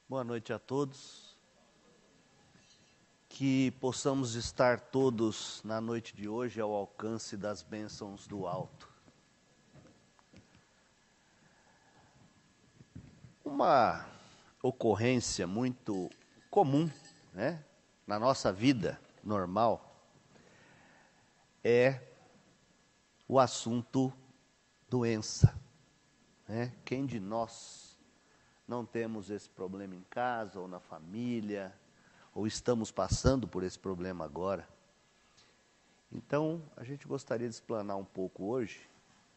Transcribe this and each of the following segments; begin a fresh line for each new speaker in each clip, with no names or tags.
Boa noite a todos. Que possamos estar todos na noite de hoje ao alcance das bênçãos do alto. Uma ocorrência muito comum, né, na nossa vida normal é o assunto doença, né? Quem de nós não temos esse problema em casa ou na família, ou estamos passando por esse problema agora? Então, a gente gostaria de explanar um pouco hoje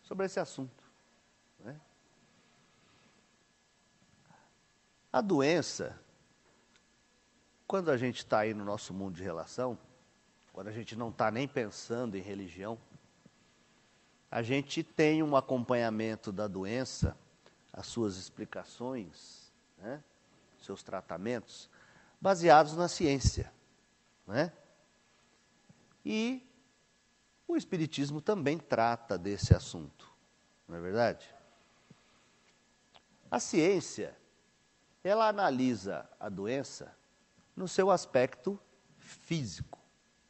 sobre esse assunto, né? A doença, quando a gente está aí no nosso mundo de relação, quando a gente não está nem pensando em religião, a gente tem um acompanhamento da doença, as suas explicações, né, seus tratamentos, baseados na ciência, né? E o Espiritismo também trata desse assunto, não é verdade? A ciência, ela analisa a doença no seu aspecto físico,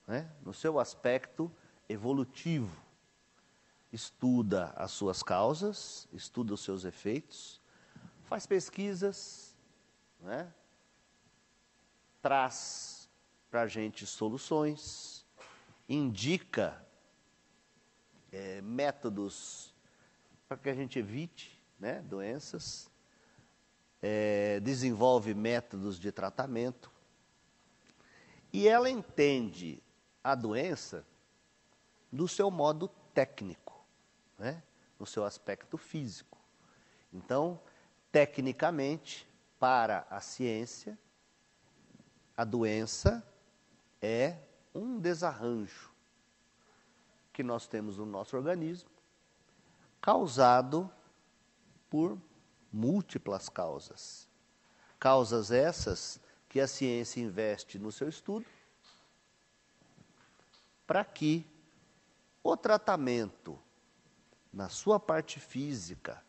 né? No seu aspecto evolutivo. Estuda as suas causas, estuda os seus efeitos, faz pesquisas, né? Traz para a gente soluções, indica métodos para que a gente evite, né, doenças, desenvolve métodos de tratamento, e ela entende a doença do seu modo técnico, né, no seu aspecto físico. Então, tecnicamente, para a ciência, a doença é um desarranjo que nós temos no nosso organismo, causado por múltiplas causas. Causas essas que a ciência investe no seu estudo para que o tratamento na sua parte física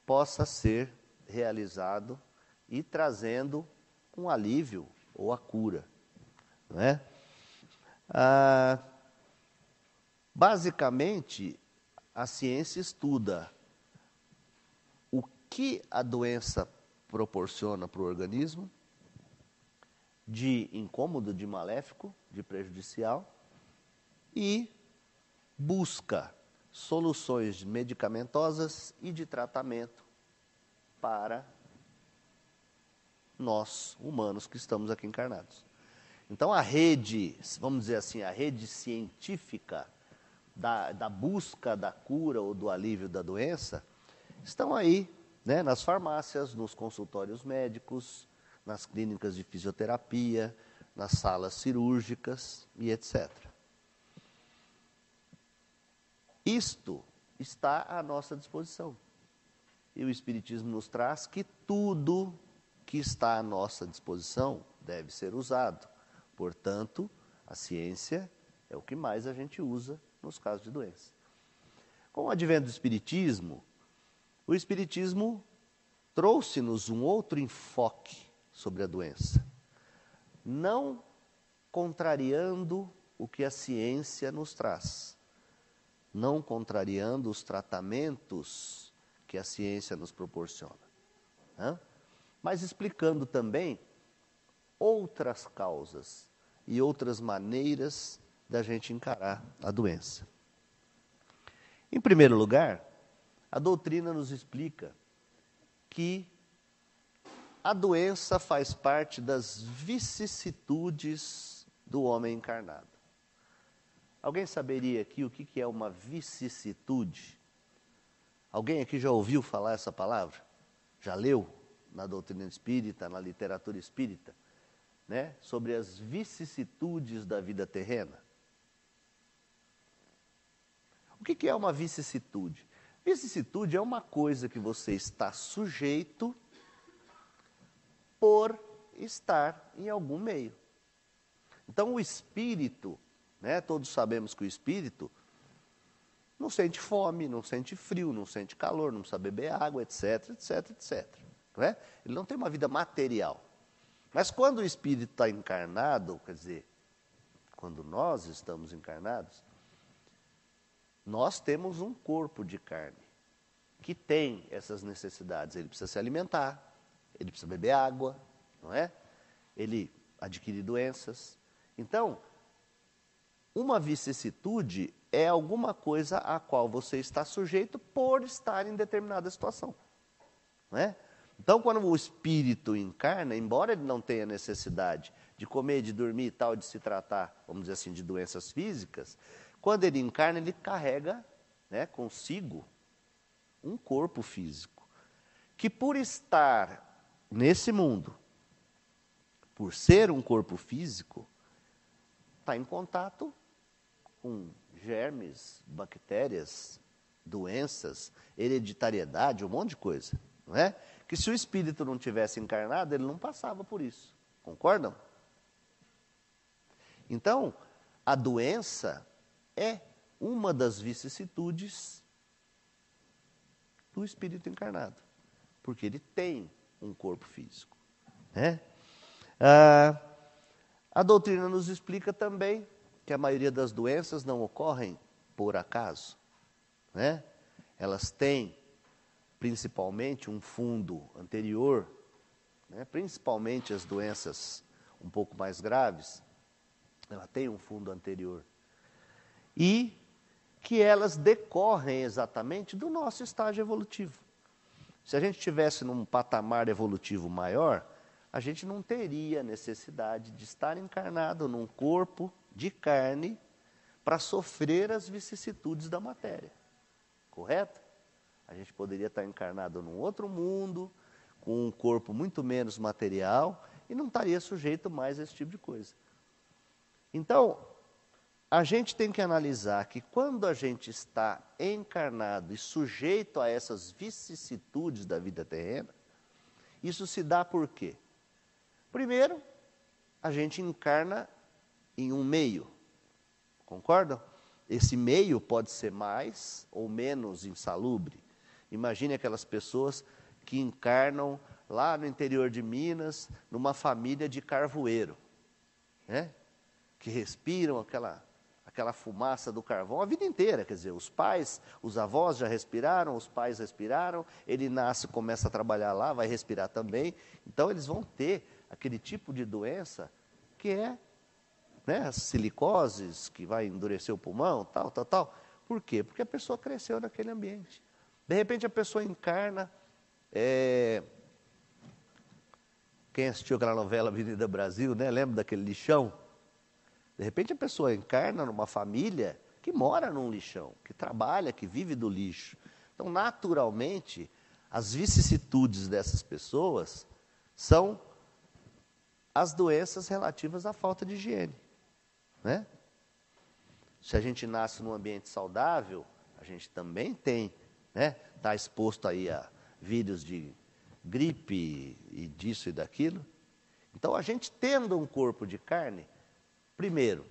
possa ser realizado e trazendo um alívio ou a cura, não é? Basicamente, a ciência estuda o que a doença proporciona para o organismo, de incômodo, de maléfico, de prejudicial, e busca soluções medicamentosas e de tratamento para nós, humanos, que estamos aqui encarnados. Então, a rede, vamos dizer assim, a rede científica da busca da cura ou do alívio da doença, estão aí, né, nas farmácias, nos consultórios médicos, nas clínicas de fisioterapia, nas salas cirúrgicas e etc. Isto está à nossa disposição. E o Espiritismo nos traz que tudo que está à nossa disposição deve ser usado. Portanto, a ciência é o que mais a gente usa nos casos de doença. Com o advento do Espiritismo, o Espiritismo trouxe-nos um outro enfoque sobre a doença, não contrariando o que a ciência nos traz, não contrariando os tratamentos que a ciência nos proporciona, né? Mas explicando também outras causas e outras maneiras da gente encarar a doença. Em primeiro lugar, a doutrina nos explica que a doença faz parte das vicissitudes do homem encarnado. Alguém saberia aqui o que é uma vicissitude? Alguém aqui já ouviu falar essa palavra? Já leu na doutrina espírita, na literatura espírita, né, sobre as vicissitudes da vida terrena? O que é uma vicissitude? Vicissitude é uma coisa que você está sujeito por estar em algum meio. Então, o espírito, né, todos sabemos que o espírito não sente fome, não sente frio, não sente calor, não precisa beber água, etc, etc, etc. não é? Ele não tem uma vida material. Mas quando o espírito está encarnado, quer dizer, quando nós estamos encarnados, nós temos um corpo de carne que tem essas necessidades. Ele precisa se alimentar, ele precisa beber água, não é? Ele adquire doenças. Então, uma vicissitude é alguma coisa a qual você está sujeito por estar em determinada situação, não é? Então, quando o espírito encarna, embora ele não tenha necessidade de comer, de dormir e tal, de se tratar, vamos dizer assim, de doenças físicas, quando ele encarna, ele carrega, né, consigo um corpo físico, que por estar nesse mundo, por ser um corpo físico, está em contato com germes, bactérias, doenças, hereditariedade, um monte de coisa, não é? Que se o espírito não tivesse encarnado, ele não passava por isso. Concordam? Então, a doença é uma das vicissitudes do espírito encarnado, porque ele tem um corpo físico, né? A doutrina nos explica também que a maioria das doenças não ocorrem por acaso, né? Elas têm principalmente um fundo anterior, né? Principalmente as doenças um pouco mais graves, ela tem um fundo anterior. E que elas decorrem exatamente do nosso estágio evolutivo. Se a gente estivesse num patamar evolutivo maior, a gente não teria necessidade de estar encarnado num corpo de carne para sofrer as vicissitudes da matéria. Correto? A gente poderia estar encarnado num outro mundo, com um corpo muito menos material, e não estaria sujeito mais a esse tipo de coisa. Então, a gente tem que analisar que quando a gente está encarnado e sujeito a essas vicissitudes da vida terrena, isso se dá por quê? Primeiro, a gente encarna em um meio, concordam? Esse meio pode ser mais ou menos insalubre. Imagine aquelas pessoas que encarnam lá no interior de Minas, numa família de carvoeiro, né? Que respiram aquela fumaça do carvão a vida inteira, quer dizer, os pais, os avós já respiraram, os pais respiraram, ele nasce, começa a trabalhar lá, vai respirar também, então eles vão ter aquele tipo de doença que é, né, as silicoses, que vai endurecer o pulmão, tal. Por quê? Porque a pessoa cresceu naquele ambiente. De repente a pessoa encarna, quem assistiu aquela novela Avenida Brasil, né, lembra daquele lixão? De repente a pessoa encarna numa família que mora num lixão, que trabalha, que vive do lixo. Então, naturalmente, as vicissitudes dessas pessoas são as doenças relativas à falta de higiene, né? Se a gente nasce num ambiente saudável, a gente também tem, né, está exposto aí a vírus de gripe e disso e daquilo. Então, a gente tendo um corpo de carne, primeiro,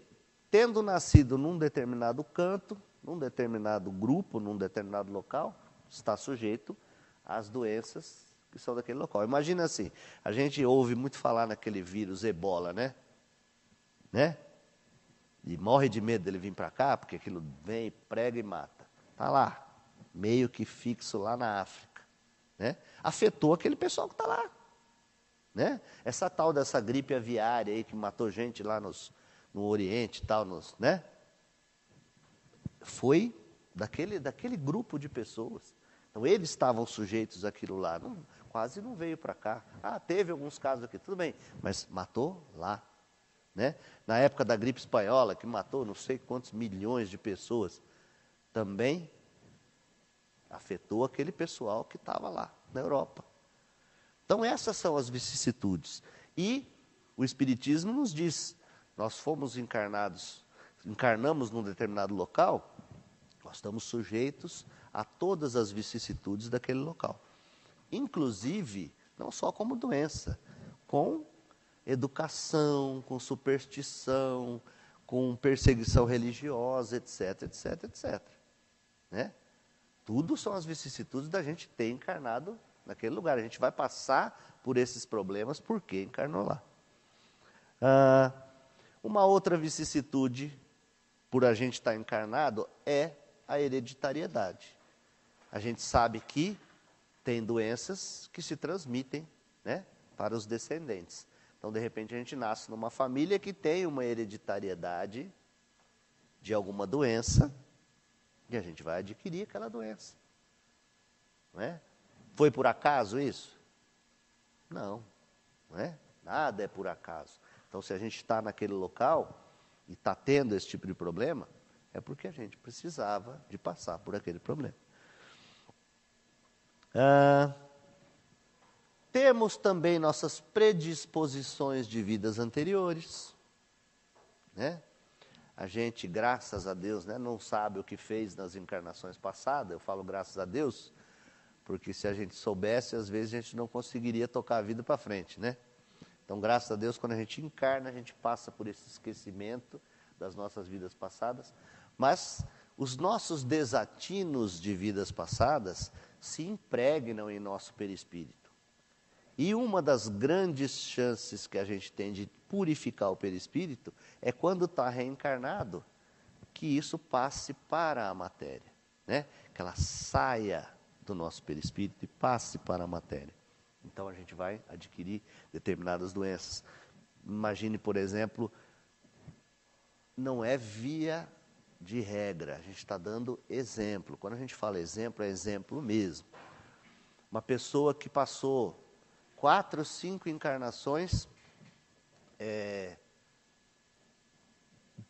tendo nascido num determinado canto, num determinado grupo, num determinado local, está sujeito às doenças que são daquele local. Imagina assim, a gente ouve muito falar naquele vírus Ebola, né? E morre de medo dele vir para cá, porque aquilo vem, prega e mata. Está lá, meio que fixo lá na África, né? Afetou aquele pessoal que está lá, né? Essa tal dessa gripe aviária aí que matou gente lá no Oriente e tal, né? Foi daquele grupo de pessoas. Então, eles estavam sujeitos àquilo lá. Quase não veio para cá. Teve alguns casos aqui, tudo bem, mas matou lá, né? Na época da gripe espanhola, que matou não sei quantos milhões de pessoas, também afetou aquele pessoal que estava lá na Europa. Então, essas são as vicissitudes. E o Espiritismo nos diz, nós fomos encarnamos num determinado local, nós estamos sujeitos a todas as vicissitudes daquele local. Inclusive, não só como doença, com educação, com superstição, com perseguição religiosa, etc. Né? Tudo são as vicissitudes da gente ter encarnado naquele lugar. A gente vai passar por esses problemas porque encarnou lá. Uma outra vicissitude por a gente estar encarnado é a hereditariedade. A gente sabe que tem doenças que se transmitem, né, para os descendentes. Então, de repente, a gente nasce numa família que tem uma hereditariedade de alguma doença e a gente vai adquirir aquela doença. Não é? Foi por acaso isso? Não, não é? Nada é por acaso. Então, se a gente está naquele local e está tendo esse tipo de problema, é porque a gente precisava de passar por aquele problema. Temos também nossas predisposições de vidas anteriores, né? A gente, graças a Deus, né, não sabe o que fez nas encarnações passadas. Eu falo graças a Deus, porque se a gente soubesse, às vezes a gente não conseguiria tocar a vida para frente, né? Então, graças a Deus, quando a gente encarna, a gente passa por esse esquecimento das nossas vidas passadas. Mas os nossos desatinos de vidas passadas se impregnam em nosso perispírito. E uma das grandes chances que a gente tem de purificar o perispírito é quando está reencarnado, que isso passe para a matéria, né? Que ela saia do nosso perispírito e passe para a matéria. Então, a gente vai adquirir determinadas doenças. Imagine, por exemplo, não é via de regra, a gente está dando exemplo. Quando a gente fala exemplo, é exemplo mesmo. Uma pessoa que passou 4, 5 encarnações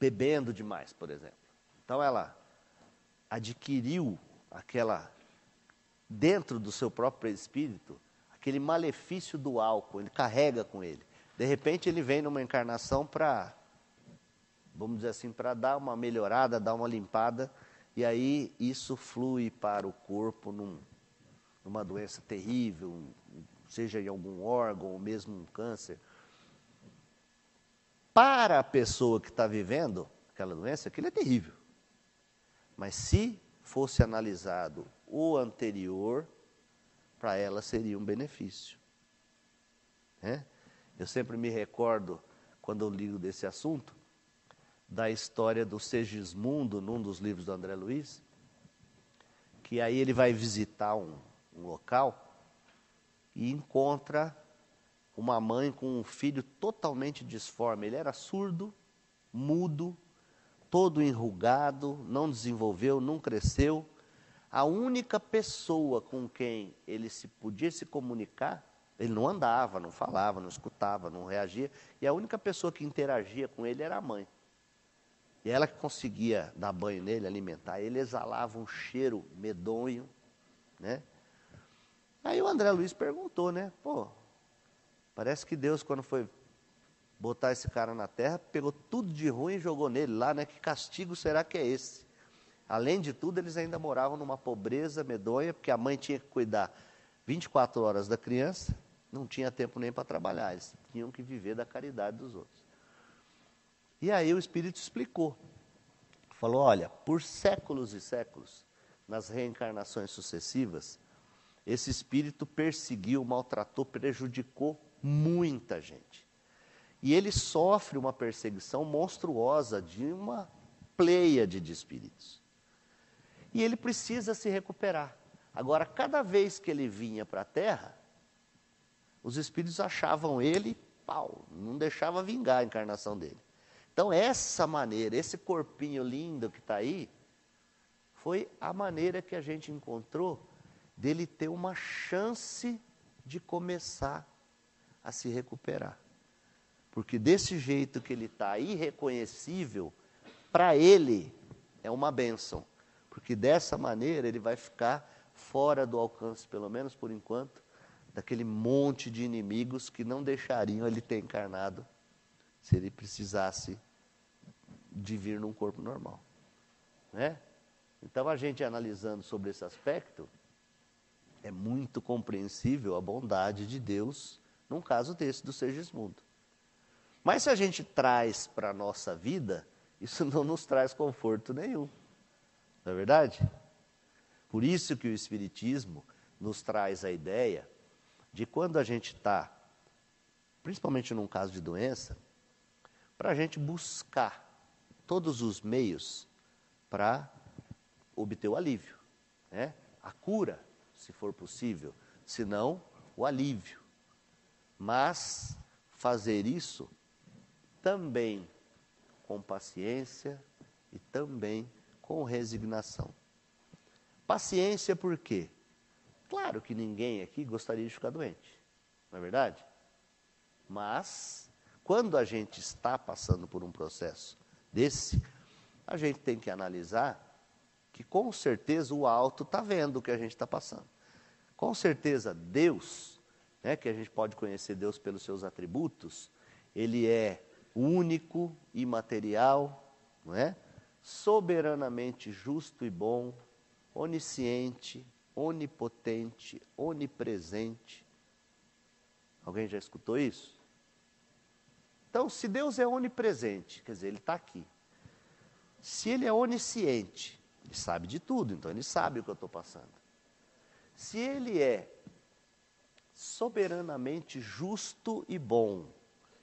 bebendo demais, por exemplo. Então, ela adquiriu dentro do seu próprio espírito, aquele malefício do álcool, ele carrega com ele. De repente, ele vem numa encarnação para, vamos dizer assim, para dar uma melhorada, dar uma limpada, e aí isso flui para o corpo numa doença terrível, seja em algum órgão, ou mesmo um câncer. Para a pessoa que está vivendo aquela doença, aquilo é terrível. Mas se fosse analisado o anterior, para ela seria um benefício. Eu sempre me recordo, quando eu ligo desse assunto, da história do Segismundo, num dos livros do André Luiz, que aí ele vai visitar um local e encontra uma mãe com um filho totalmente disforme. Ele era surdo, mudo, todo enrugado, não desenvolveu, não cresceu. A única pessoa com quem ele podia se comunicar, ele não andava, não falava, não escutava, não reagia, e a única pessoa que interagia com ele era a mãe. E ela que conseguia dar banho nele, alimentar. Ele exalava um cheiro medonho, né? Aí o André Luiz perguntou, né? Pô, parece que Deus, quando foi botar esse cara na terra, pegou tudo de ruim e jogou nele lá, né? Que castigo será que é esse? Além de tudo, eles ainda moravam numa pobreza medonha, porque a mãe tinha que cuidar 24 horas da criança, não tinha tempo nem para trabalhar, eles tinham que viver da caridade dos outros. E aí o Espírito explicou, falou, olha, por séculos e séculos, nas reencarnações sucessivas, esse Espírito perseguiu, maltratou, prejudicou muita gente. E ele sofre uma perseguição monstruosa de uma pleiade de espíritos. E ele precisa se recuperar. Agora, cada vez que ele vinha para a Terra, os espíritos achavam ele, não deixava vingar a encarnação dele. Então, essa maneira, esse corpinho lindo que está aí, foi a maneira que a gente encontrou dele ter uma chance de começar a se recuperar. Porque desse jeito que ele está, irreconhecível, para ele é uma bênção. Porque dessa maneira ele vai ficar fora do alcance, pelo menos por enquanto, daquele monte de inimigos que não deixariam ele ter encarnado se ele precisasse de vir num corpo normal. Né? Então, a gente analisando sobre esse aspecto, é muito compreensível a bondade de Deus num caso desse do Segismundo. Mas se a gente traz para a nossa vida, isso não nos traz conforto nenhum. Não é verdade? Por isso que o Espiritismo nos traz a ideia de quando a gente está, principalmente num caso de doença, para a gente buscar todos os meios para obter o alívio, né? A cura, se for possível, se não, o alívio. Mas fazer isso também com paciência e também com resignação. Paciência por quê? Claro que ninguém aqui gostaria de ficar doente, não é verdade? Mas, quando a gente está passando por um processo desse, a gente tem que analisar que com certeza o alto está vendo o que a gente está passando. Com certeza Deus, né, que a gente pode conhecer Deus pelos seus atributos, Ele é único, imaterial, não é? Soberanamente justo e bom, onisciente, onipotente, onipresente. Alguém já escutou isso? Então, se Deus é onipresente, quer dizer, Ele está aqui. Se Ele é onisciente, Ele sabe de tudo, então Ele sabe o que eu estou passando. Se Ele é soberanamente justo e bom,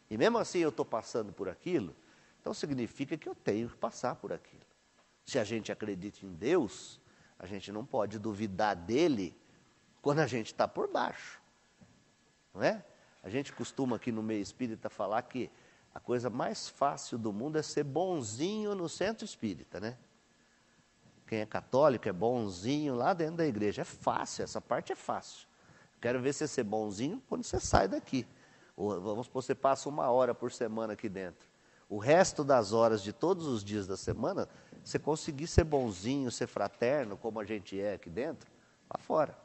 e mesmo assim eu estou passando por aquilo, então significa que eu tenho que passar por aquilo. Se a gente acredita em Deus, a gente não pode duvidar dele quando a gente está por baixo, não é? A gente costuma aqui no meio espírita falar que a coisa mais fácil do mundo é ser bonzinho no centro espírita, né? Quem é católico é bonzinho lá dentro da igreja. É fácil, essa parte é fácil. Quero ver você ser bonzinho quando você sai daqui. Ou, vamos supor, você passa 1 hora por semana aqui dentro. O resto das horas de todos os dias da semana, você conseguir ser bonzinho, ser fraterno, como a gente é aqui dentro, lá fora,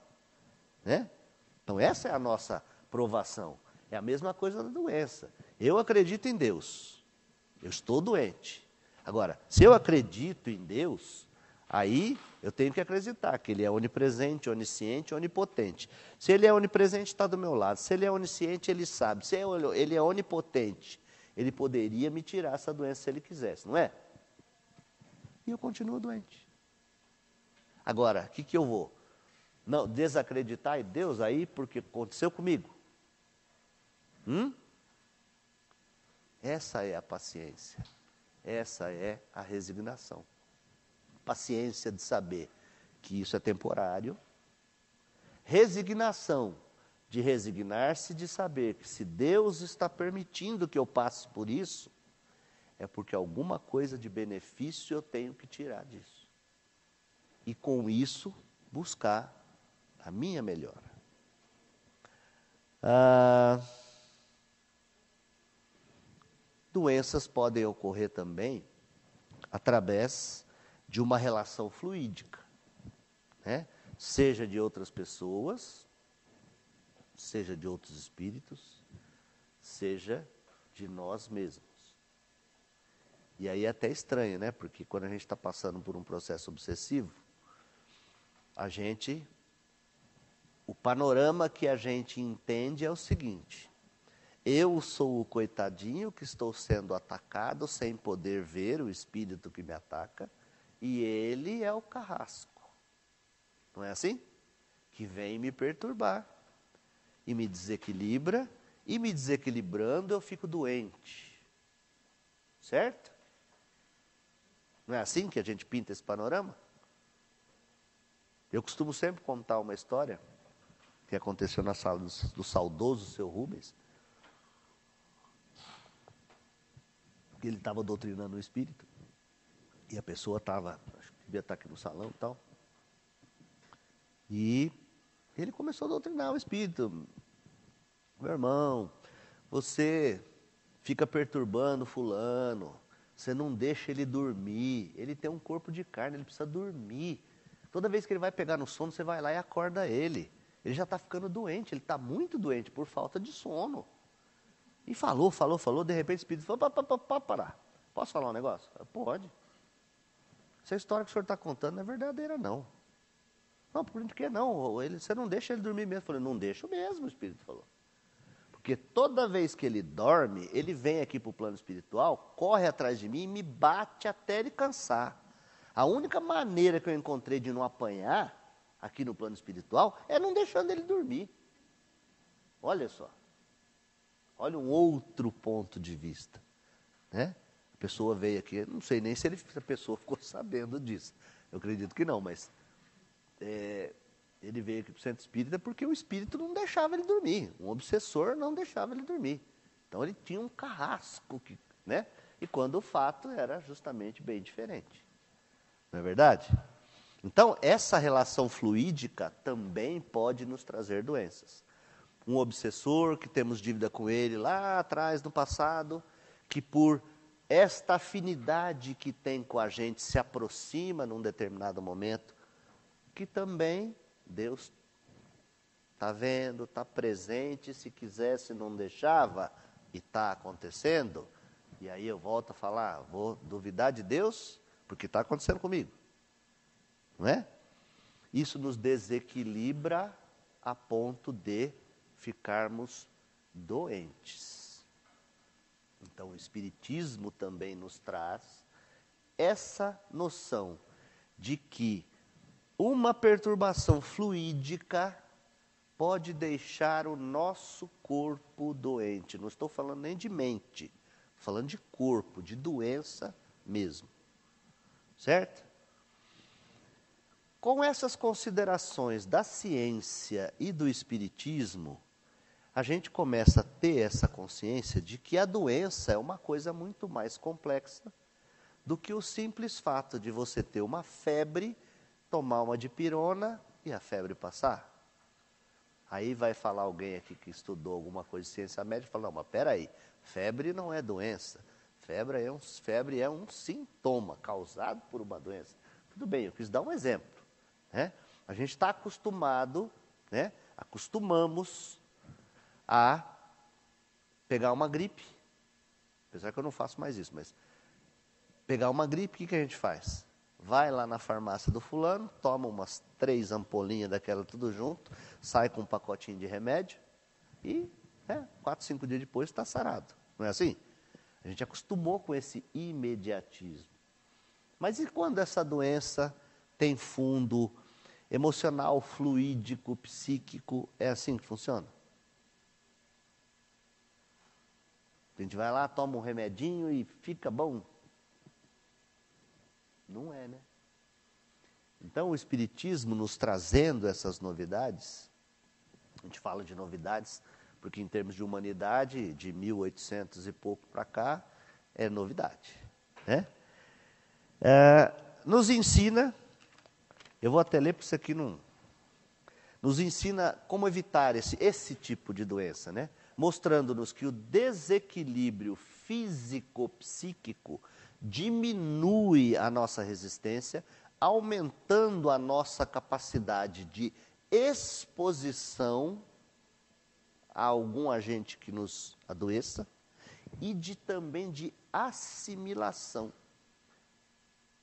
né? Então essa é a nossa provação. É a mesma coisa da doença. Eu acredito em Deus. Eu estou doente. Agora, se eu acredito em Deus, aí eu tenho que acreditar que Ele é onipresente, onisciente, onipotente. Se Ele é onipresente, está do meu lado. Se Ele é onisciente, Ele sabe. Se Ele é onipotente, Ele poderia me tirar essa doença se Ele quisesse, não é? E eu continuo doente. Agora, o que eu vou? Não, desacreditar em Deus aí porque aconteceu comigo? Essa é a paciência. Essa é a resignação. Paciência de saber que isso é temporário. Resignação de resignar-se de saber que se Deus está permitindo que eu passe por isso, é porque alguma coisa de benefício eu tenho que tirar disso. E com isso, buscar a minha melhora. Doenças podem ocorrer também através de uma relação fluídica, né? Seja de outras pessoas, seja de outros espíritos, seja de nós mesmos. E aí é até estranho, né? Porque quando a gente está passando por um processo obsessivo, o panorama que a gente entende é o seguinte: eu sou o coitadinho que estou sendo atacado sem poder ver o espírito que me ataca, e ele é o carrasco. Não é assim? Que vem me perturbar e me desequilibra, e me desequilibrando eu fico doente. Certo? Não é assim que a gente pinta esse panorama? Eu costumo sempre contar uma história que aconteceu na sala do saudoso seu Rubens. Ele estava doutrinando o espírito, e a pessoa estava, acho que devia estar aqui no salão e tal, e ele começou a doutrinar o espírito. Meu irmão, você fica perturbando fulano, você não deixa ele dormir, ele tem um corpo de carne, ele precisa dormir. Toda vez que ele vai pegar no sono, você vai lá e acorda ele. Ele já está ficando doente, ele está muito doente por falta de sono. E falou, de repente o espírito falou: parar. Posso falar um negócio? Pode. Essa história que o senhor está contando não é verdadeira, não. Não, por que não? Você não deixa ele dormir mesmo. Eu falei: não deixo mesmo, o espírito falou. Porque toda vez que ele dorme, ele vem aqui para o plano espiritual, corre atrás de mim e me bate até ele cansar. A única maneira que eu encontrei de não apanhar aqui no plano espiritual, é não deixando ele dormir. Olha só. Olha um outro ponto de vista, né? A pessoa veio aqui, não sei nem se a pessoa ficou sabendo disso. Eu acredito que não, mas ele veio aqui para o centro espírita porque o espírito não deixava ele dormir. Um obsessor não deixava ele dormir. Então ele tinha um carrasco, né? E quando o fato era justamente bem diferente. Não é verdade? Então, essa relação fluídica também pode nos trazer doenças. Um obsessor, que temos dívida com ele lá atrás, no passado, que por esta afinidade que tem com a gente se aproxima num determinado momento, que também Deus está vendo, está presente, se quisesse não deixava, e está acontecendo. E aí eu volto a falar, vou duvidar de Deus, porque está acontecendo comigo. Não é? Isso nos desequilibra a ponto de ficarmos doentes. Então, o Espiritismo também nos traz essa noção de que uma perturbação fluídica pode deixar o nosso corpo doente. Não estou falando nem de mente, estou falando de corpo, de doença mesmo. Certo? Com essas considerações da ciência e do espiritismo, a gente começa a ter essa consciência de que a doença é uma coisa muito mais complexa do que o simples fato de você ter uma febre, tomar uma dipirona e a febre passar. Aí vai falar alguém aqui que estudou alguma coisa de ciência médica e fala, não, mas peraí, febre não é doença, febre é um sintoma causado por uma doença. Tudo bem, eu quis dar um exemplo. Né? A gente está acostumado, né? Acostumamos a pegar uma gripe, apesar que eu não faço mais isso, mas pegar uma gripe, o que a gente faz? Vai lá na farmácia do fulano, toma umas 3 ampolinhas daquela tudo junto, sai com um pacotinho de remédio e 4, 5 dias depois está sarado. Não é assim? A gente acostumou com esse imediatismo. Mas e quando essa doença tem fundo emocional, fluídico, psíquico? É assim que funciona? A gente vai lá, toma um remedinho e fica bom? Não é, né? Então, o Espiritismo nos trazendo essas novidades, a gente fala de novidades, porque em termos de humanidade, de 1800 e pouco para cá, é novidade, né? Nos ensina, eu vou até ler porque isso aqui não... Nos ensina como evitar esse tipo de doença, né? Mostrando-nos que o desequilíbrio físico-psíquico diminui a nossa resistência, aumentando a nossa capacidade de exposição a algum agente que nos adoeça e também de assimilação.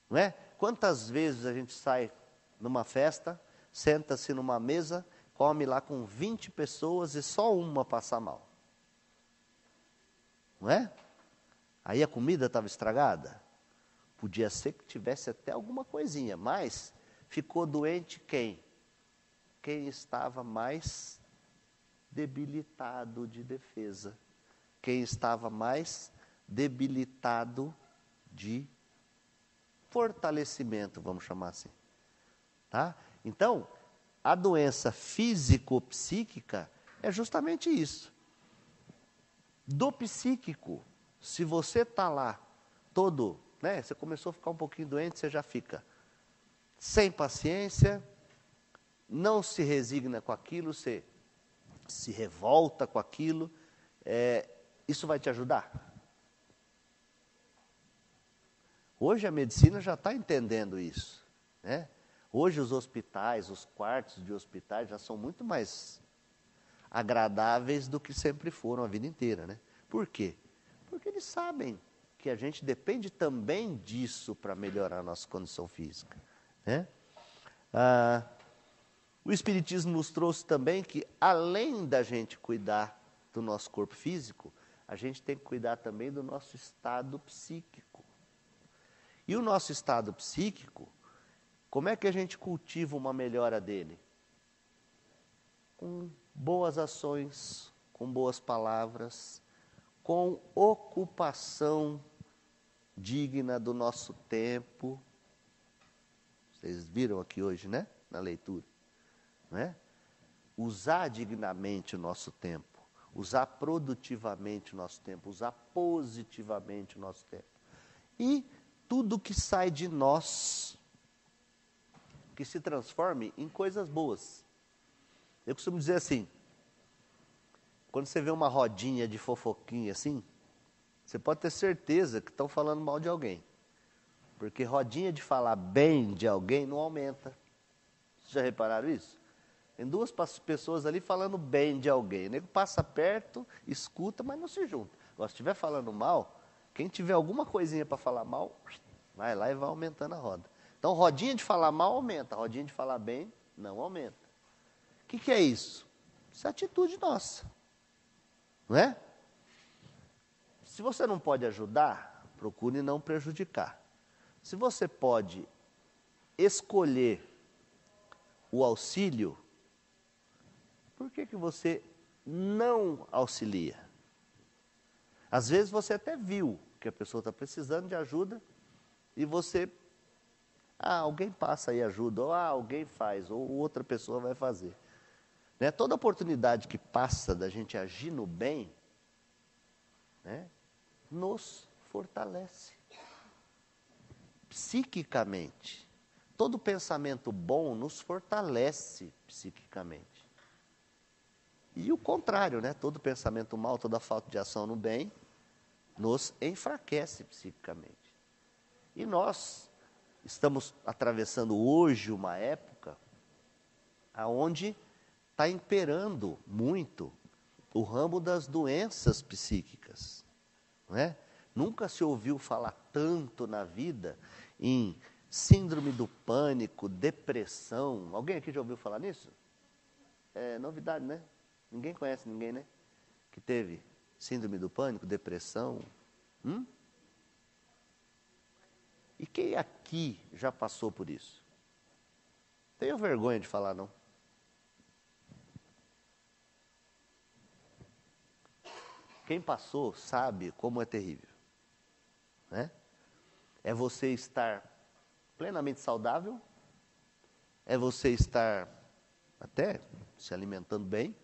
Não é? Quantas vezes a gente sai numa festa, senta-se numa mesa, come lá com 20 pessoas e só uma passa mal? Não é? Aí a comida estava estragada? Podia ser que tivesse até alguma coisinha, mas ficou doente quem? Quem estava mais debilitado de defesa. Quem estava mais debilitado de fortalecimento, vamos chamar assim. Tá? Então, a doença físico-psíquica é justamente isso. Do psíquico, se você está lá todo, né, você começou a ficar um pouquinho doente, você já fica sem paciência, não se resigna com aquilo, você se revolta com aquilo, isso vai te ajudar? Hoje a medicina já está entendendo isso, né? Hoje os hospitais, os quartos de hospitais já são muito mais agradáveis do que sempre foram a vida inteira, né? Por quê? Porque eles sabem que a gente depende também disso para melhorar a nossa condição física, né? O Espiritismo nos trouxe também que, além da gente cuidar do nosso corpo físico, a gente tem que cuidar também do nosso estado psíquico. E o nosso estado psíquico, Como é que a gente cultiva uma melhora dele? Com boas ações, com boas palavras, com ocupação digna do nosso tempo. Vocês viram aqui hoje, né? Na leitura. Não é? Usar dignamente o nosso tempo, usar produtivamente o nosso tempo, usar positivamente o nosso tempo. E tudo que sai de nós, que se transforme em coisas boas. Eu costumo dizer assim, quando você vê uma rodinha de fofoquinha assim, você pode ter certeza que estão falando mal de alguém. Porque rodinha de falar bem de alguém não aumenta. Vocês já repararam isso? Tem duas pessoas ali falando bem de alguém. O nego passa perto, escuta, mas não se junta. Agora, se estiver falando mal, quem tiver alguma coisinha para falar mal, vai lá e vai aumentando a roda. Então, rodinha de falar mal aumenta, rodinha de falar bem não aumenta. O que é isso? Isso é atitude nossa. Não é? Se você não pode ajudar, procure não prejudicar. Se você pode escolher o auxílio, por que você não auxilia? Às vezes você até viu que a pessoa está precisando de ajuda e você, alguém passa aí ajuda, ou alguém faz, ou outra pessoa vai fazer. Né? Toda oportunidade que passa da gente agir no bem, né, nos fortalece psiquicamente. Todo pensamento bom nos fortalece psiquicamente. E o contrário, né? Todo pensamento mal, toda falta de ação no bem, nos enfraquece psiquicamente. E nós estamos atravessando hoje uma época onde está imperando muito o ramo das doenças psíquicas. Não é? Nunca se ouviu falar tanto na vida em síndrome do pânico, depressão. Alguém aqui já ouviu falar nisso? É novidade, né? Ninguém conhece ninguém, né? Que teve síndrome do pânico, depressão. E quem aqui já passou por isso? Tenho vergonha de falar, não. Quem passou sabe como é terrível. Né? É você estar plenamente saudável, é você estar até se alimentando bem,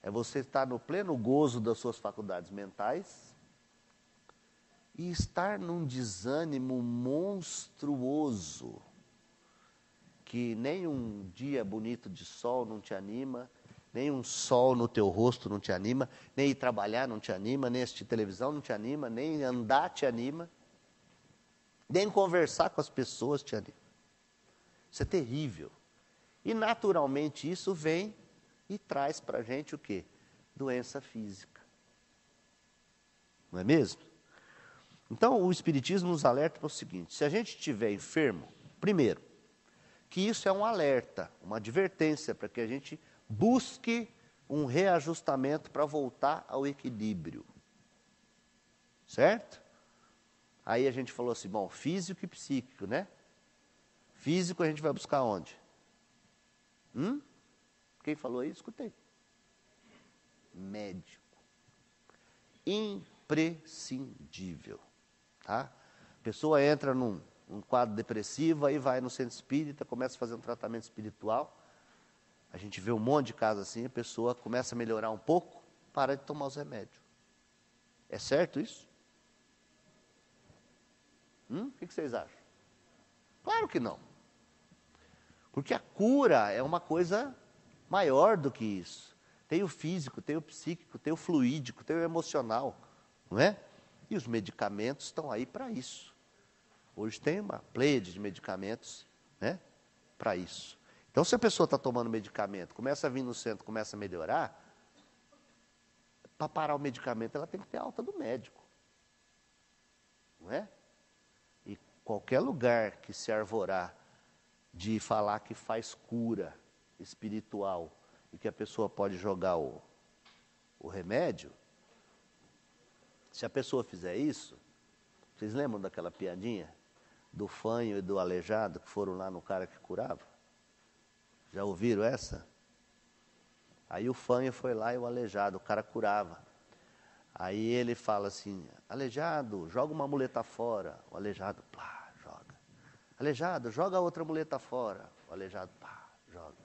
é você estar no pleno gozo das suas faculdades mentais e estar num desânimo monstruoso, que nem um dia bonito de sol não te anima, nem um sol no teu rosto não te anima, nem ir trabalhar não te anima, nem assistir televisão não te anima, nem andar te anima, nem conversar com as pessoas te anima. Isso é terrível. E naturalmente isso vem e traz para a gente o quê? Doença física. Não é mesmo? Então o Espiritismo nos alerta para o seguinte: se a gente estiver enfermo, primeiro, que isso é um alerta, uma advertência para que a gente busque um reajustamento para voltar ao equilíbrio. Certo? Aí a gente falou assim, bom, físico e psíquico, né? Físico a gente vai buscar onde? Quem falou isso? Escutei. Médico. Imprescindível. Tá? A pessoa entra num quadro depressivo, aí vai no centro espírita, começa a fazer um tratamento espiritual. A gente vê um monte de casos assim, a pessoa começa a melhorar um pouco, para de tomar os remédios. É certo isso? O que vocês acham? Claro que não. Porque a cura é uma coisa maior do que isso. Tem o físico, tem o psíquico, tem o fluídico, tem o emocional, não é? E os medicamentos estão aí para isso. Hoje tem uma pleiade de medicamentos, né, para isso. Então, se a pessoa está tomando medicamento, começa a vir no centro, começa a melhorar, para parar o medicamento, ela tem que ter alta do médico. Não é? E qualquer lugar que se arvorar de falar que faz cura espiritual e que a pessoa pode jogar o remédio, se a pessoa fizer isso, vocês lembram daquela piadinha? do fanho e do aleijado que foram lá no cara que curava? Já ouviram essa? Aí o fanho foi lá e o aleijado, o cara curava. Aí ele fala assim, aleijado, joga uma muleta fora. O aleijado, pá, joga. Aleijado, joga outra muleta fora. O aleijado, pá, joga.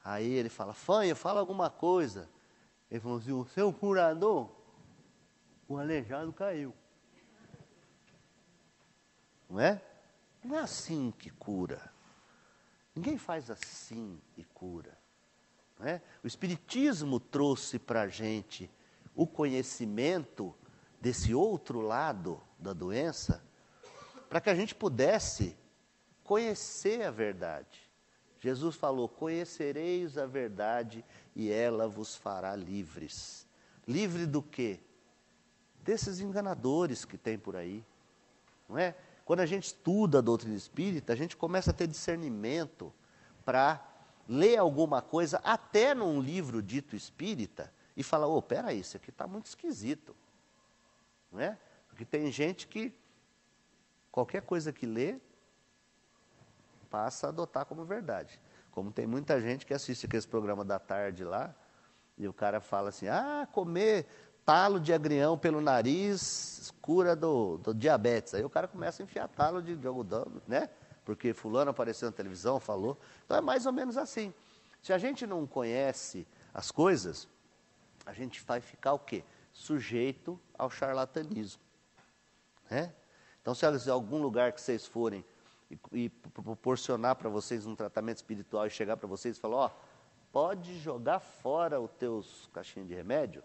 Aí ele fala, fanho, fala alguma coisa. Ele falou assim, o seu curador, o aleijado caiu. Não é? Não é assim que cura. Ninguém faz assim e cura. Não é? O Espiritismo trouxe para a gente o conhecimento desse outro lado da doença, para que a gente pudesse conhecer a verdade. Jesus falou, conhecereis a verdade e ela vos fará livres. Livre do quê? Desses enganadores que tem por aí. Não é? Quando a gente estuda a doutrina espírita, a gente começa a ter discernimento para ler alguma coisa, até num livro dito espírita, e falar, ô, peraí, isso aqui está muito esquisito. Não é? Porque tem gente que, qualquer coisa que lê, passa a adotar como verdade. Como tem muita gente que assiste aqueles programas da tarde lá, e o cara fala assim, comer talo de agrião pelo nariz cura do diabetes. Aí o cara começa a enfiar talo de algodão, né? Porque fulano apareceu na televisão, falou. Então é mais ou menos assim. Se a gente não conhece as coisas, a gente vai ficar o quê? Sujeito ao charlatanismo. Né? Então, se algum lugar que vocês forem e proporcionar para vocês um tratamento espiritual e chegar para vocês e falar, pode jogar fora os teus caixinhos de remédio,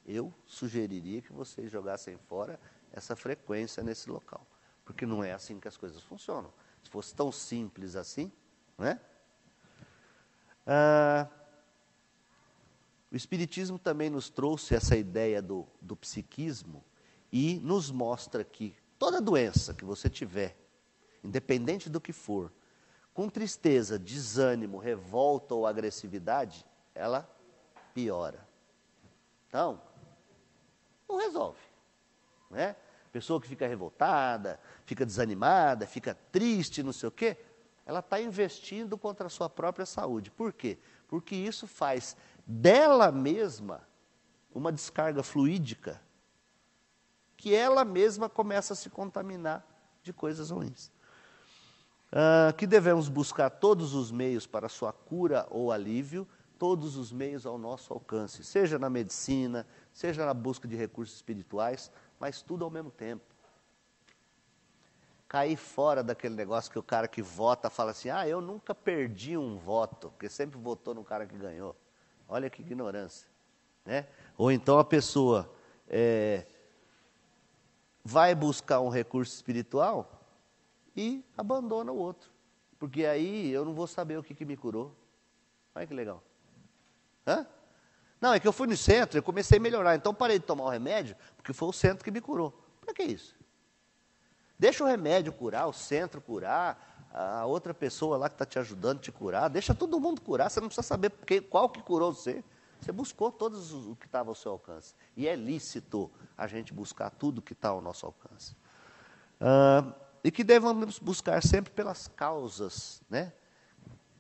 eu sugeriria que vocês jogassem fora essa frequência nesse local. Porque não é assim que as coisas funcionam. Se fosse tão simples assim, não é? O Espiritismo também nos trouxe essa ideia do psiquismo e nos mostra que toda doença que você tiver, independente do que for, com tristeza, desânimo, revolta ou agressividade, ela piora. Então, não resolve. Não é? Pessoa que fica revoltada, fica desanimada, fica triste, não sei o quê, ela está investindo contra a sua própria saúde. Por quê? Porque isso faz dela mesma uma descarga fluídica que ela mesma começa a se contaminar de coisas ruins. Que devemos buscar todos os meios para a sua cura ou alívio, todos os meios ao nosso alcance, seja na medicina, seja na busca de recursos espirituais, mas tudo ao mesmo tempo. Cair fora daquele negócio que o cara que vota fala assim, eu nunca perdi um voto, porque sempre votou no cara que ganhou. Olha que ignorância. Né? Ou então a pessoa vai buscar um recurso espiritual e abandona o outro. Porque aí eu não vou saber o que me curou. Olha que legal. Não, é que eu fui no centro, eu comecei a melhorar, então parei de tomar o remédio, porque foi o centro que me curou. Para que isso? Deixa o remédio curar, o centro curar, a outra pessoa lá que está te ajudando a te curar, deixa todo mundo curar, você não precisa saber qual que curou você. Você buscou todos o que estava ao seu alcance. E é lícito a gente buscar tudo que está ao nosso alcance. E que devemos buscar sempre pelas causas, né,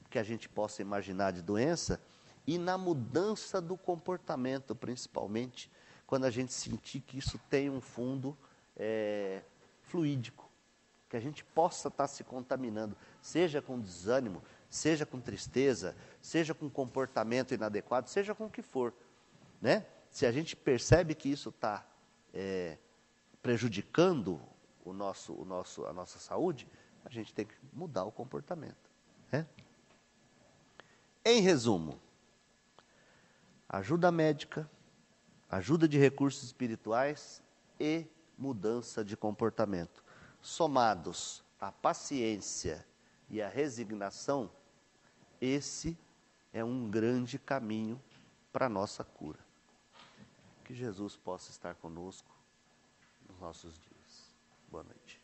que a gente possa imaginar de doença, e na mudança do comportamento, principalmente, quando a gente sentir que isso tem um fundo fluídico, que a gente possa estar se contaminando, seja com desânimo, seja com tristeza, seja com comportamento inadequado, seja com o que for. Né? Se a gente percebe que isso está prejudicando a nossa saúde, a gente tem que mudar o comportamento. Né? Em resumo, ajuda médica, ajuda de recursos espirituais e mudança de comportamento, somados à paciência e à resignação, esse é um grande caminho para a nossa cura. Que Jesus possa estar conosco nos nossos dias. Boa noite.